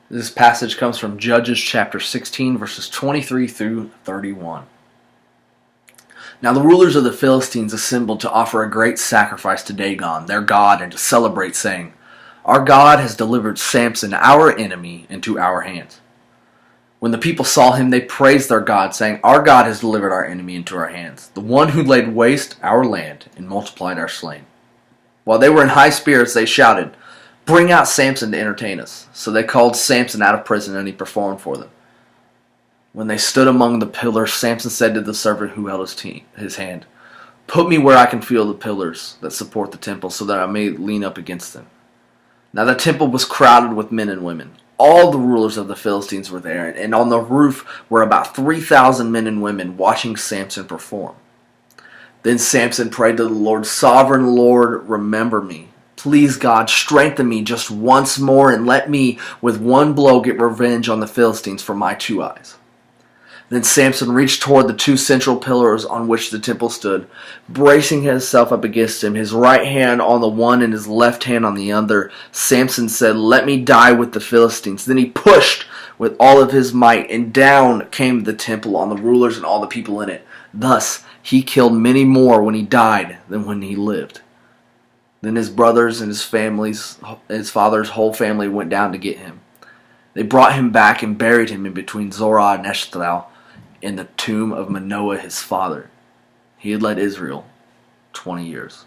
This passage comes from Judges chapter 16, verses 23 through 31. Now the rulers of the Philistines assembled to offer a great sacrifice to Dagon, their god, and to celebrate, saying, "Our God has delivered Samson, our enemy, into our hands." When the people saw him, they praised their God, saying, "Our God has delivered our enemy into our hands, the one who laid waste our land and multiplied our slain." While they were in high spirits, they shouted, "Bring out Samson to entertain us." So they called Samson out of prison, and he performed for them. When they stood among the pillars, Samson said to the servant who held his hand, "Put me where I can feel the pillars that support the temple, so that I may lean up against them." Now the temple was crowded with men and women. All the rulers of the Philistines were there, and on the roof were about 3,000 men and women watching Samson perform. Then Samson prayed to the Lord, "Sovereign Lord, remember me. Please, God, strengthen me just once more, and let me with one blow get revenge on the Philistines for my 2 eyes." Then Samson reached toward the 2 central pillars on which the temple stood, bracing himself up against him, his right hand on the one and his left hand on the other. Samson said, "Let me die with the Philistines." Then he pushed with all of his might, and down came the temple on the rulers and all the people in it. Thus he killed many more when he died than when he lived. Then his brothers and his father's whole family went down to get him. They brought him back and buried him in between Zorah and Eshtaol in the tomb of Manoah his father. He had led Israel 20 years.